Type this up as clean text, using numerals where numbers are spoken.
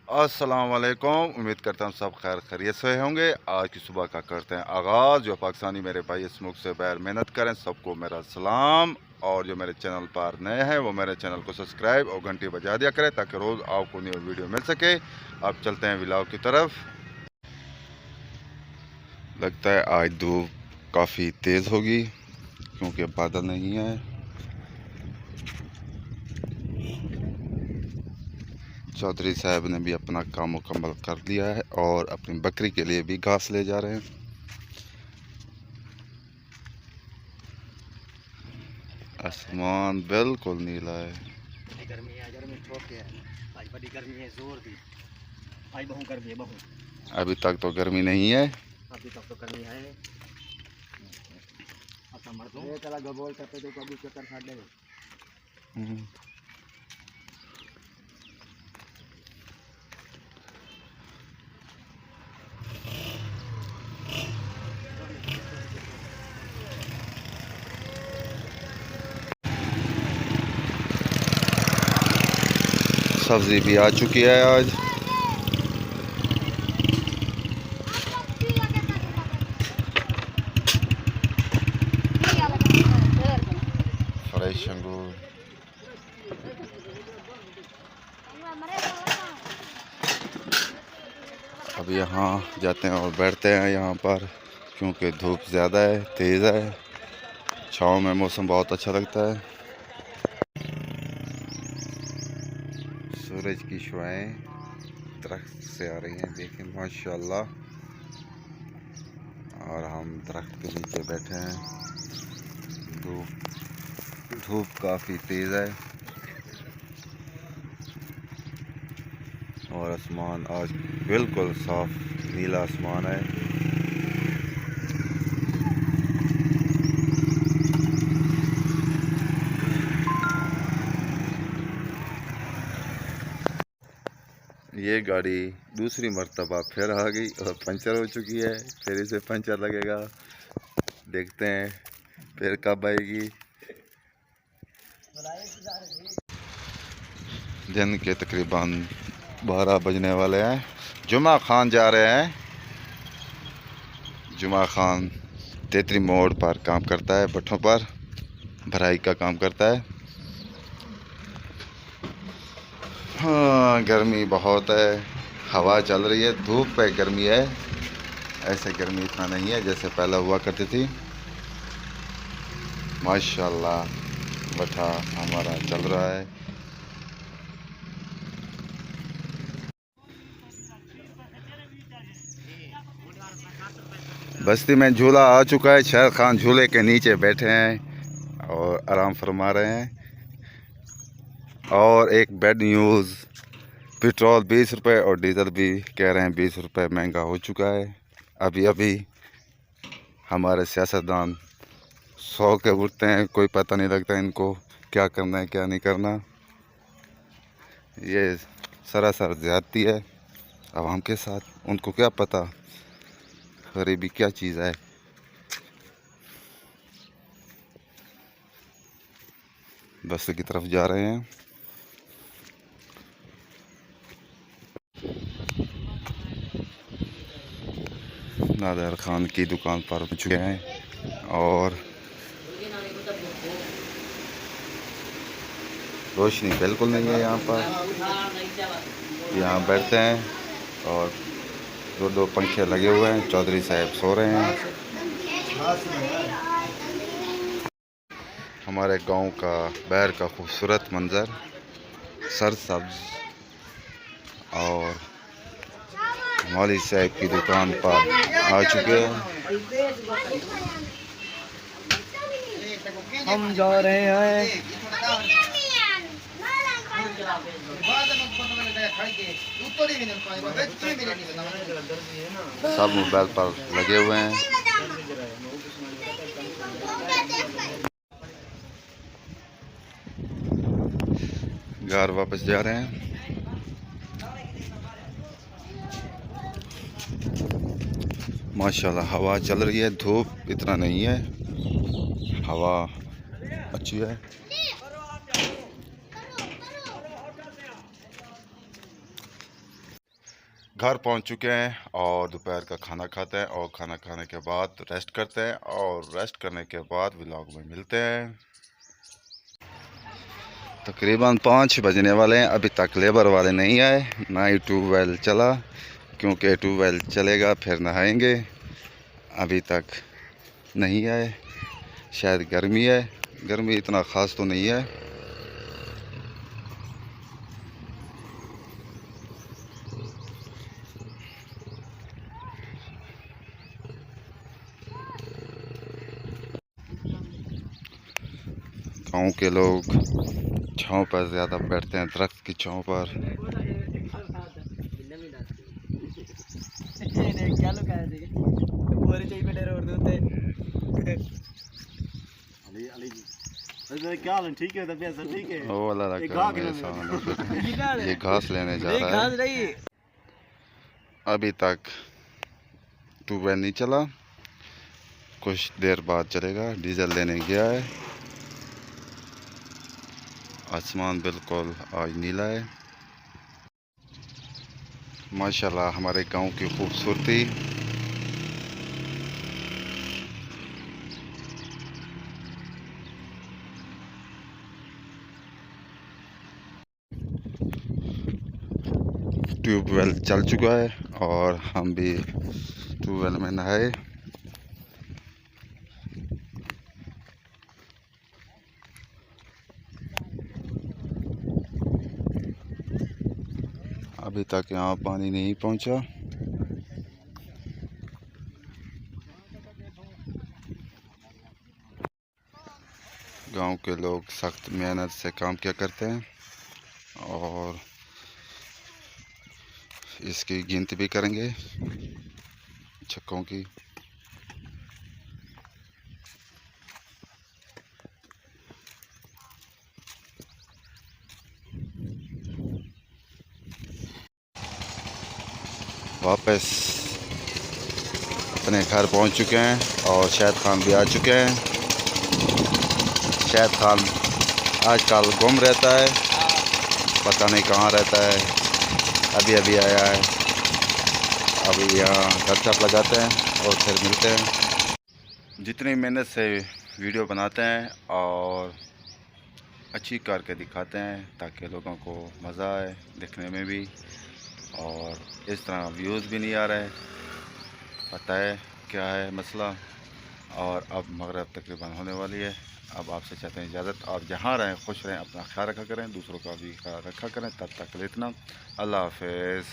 अस्सलाम वालेकुम। उम्मीद करता हूँ सब खैर खैरियत से होंगे। आज की सुबह का करते हैं आगाज़। जो पाकिस्तानी मेरे भाई इस मुल्क से बाहर मेहनत करें, सबको मेरा सलाम। और जो मेरे चैनल पर नए हैं वो मेरे चैनल को सब्सक्राइब और घंटी बजा दिया करें ताकि रोज़ आपको न्यू वीडियो मिल सके। अब चलते हैं व्लॉग की तरफ। लगता है आज धूप काफ़ी तेज़ होगी क्योंकि बादल नहीं है। चौधरी साहब ने भी अपना काम मुकम्मल कर दिया है और अपनी बकरी के लिए भी घास ले जा रहे हैं। आसमान बिल्कुल नीला है। गर्मी है, गर्मी ठोक के है। आज बड़ी गर्मी है, जोर दी। आज बहुत गर्मी है, बहुत। अभी तक तो गर्मी नहीं है। अभी तक तो गर्मी है। अच्छा मर दो। ये चला गबोल करते तो कभी चक्कर खा ले। सब्जी भी आ चुकी है आज। फ्रेश अंगूर। अब यहाँ जाते हैं और बैठते हैं यहाँ पर क्योंकि धूप ज़्यादा है, तेज़ है। छाँव में मौसम बहुत अच्छा लगता है। सूरज की शुआएं दरख्त से आ रही हैं, देखें माशाल्लाह। और हम दरख्त के नीचे बैठे हैं। धूप काफ़ी तेज़ है और आसमान आज बिल्कुल साफ नीला आसमान है। ये गाड़ी दूसरी मर्तबा फिर आ गई और पंचर हो चुकी है। फिर इसे पंचर लगेगा, देखते हैं फिर कब आएगी। दिन के तकरीबन 12 बजने वाले हैं। जुमा खान जा रहे हैं। जुमा खान तेतरी मोड़ पर काम करता है, भट्ठों पर भराई का काम करता है। हाँ, गर्मी बहुत है, हवा चल रही है। धूप पे गर्मी है, ऐसे गर्मी इतना नहीं है जैसे पहले हुआ करती थी। माशाल्लाह भट्ठा हमारा चल रहा है। बस्ती में झूला आ चुका है। शेर खान झूले के नीचे बैठे हैं और आराम फरमा रहे हैं। और एक बैड न्यूज़, पेट्रोल 20 रुपये और डीजल भी कह रहे हैं 20 रुपये महंगा हो चुका है। अभी अभी हमारे सियासतदान 100 के उठते हैं, कोई पता नहीं लगता इनको क्या करना है क्या नहीं करना। ये सरासर ज़्यादती है आवाम के साथ। उनको क्या पता गरीबी क्या चीज़ है। बस्ती की तरफ जा रहे हैं। नादर खान की दुकान पर पहुंच चुके हैं और रोशनी बिल्कुल नहीं है यहाँ पर। यहाँ बैठते हैं और दो पंखे लगे हुए हैं। चौधरी साहब सो रहे हैं। हमारे गांव का बाहर का खूबसूरत मंजर, सरसब्ज। और मौली साहब की दुकान पर आ चुके हैं। हम जा रहे हैं। सब मोबाइल पर लगे हुए हैं। घर वापस जा रहे हैं। माशाल्लाह हवा चल रही है, धूप इतना नहीं है, हवा अच्छी है। घर पहुंच चुके हैं और दोपहर का खाना खाते हैं और खाना खाने के बाद रेस्ट करते हैं और रेस्ट करने के बाद व्लॉग में मिलते हैं। तकरीबन 5 बजने वाले हैं, अभी तक लेबर वाले नहीं आए, ना ही ट्यूबवेल चला, क्योंकि ट्यूबवेल चलेगा फिर नहाएंगे। अभी तक नहीं आए, शायद गर्मी है, गर्मी इतना ख़ास तो नहीं है। गाँव के लोग छाँव पर ज़्यादा बैठते हैं, दरख्त की छाँव पर। क्या हाल है? ठीक है, तबीयत सब ठीक है? ओ अल्लाह ये घास लेने जा रहा है। अभी तक ट्यूबवेल नहीं चला, कुछ देर बाद चलेगा। डीजल लेने गया है। आसमान बिल्कुल आज नीला है। माशाल्लाह हमारे गांव की खूबसूरती। ट्यूबवेल चल चुका है और हम भी ट्यूबवेल में नहाए। अभी तक यहाँ पानी नहीं पहुँचा। गांव के लोग सख्त मेहनत से काम किया करते हैं और इसकी गिनती भी करेंगे छक्कों की। वापस अपने घर पहुंच चुके हैं और शाहिद खान भी आ चुके हैं। शाहिद खान आजकल गुम रहता है, पता नहीं कहाँ रहता है। अभी अभी आया है, अभी यहाँ गपशप लगाते हैं और फिर मिलते हैं। जितनी मेहनत से वीडियो बनाते हैं और अच्छी करके दिखाते हैं ताकि लोगों को मज़ा आए देखने में भी, और इस तरह व्यूज़ भी नहीं आ रहे। पता है क्या है मसला। और अब मगरिब तकरीबन होने वाली है। अब आपसे चाहते हैं इजाज़त। आप जहाँ रहें खुश रहें, अपना ख्याल रखा करें, दूसरों का भी ख्याल रखा करें। तब तक इतना, अल्लाह हाफ़िज़।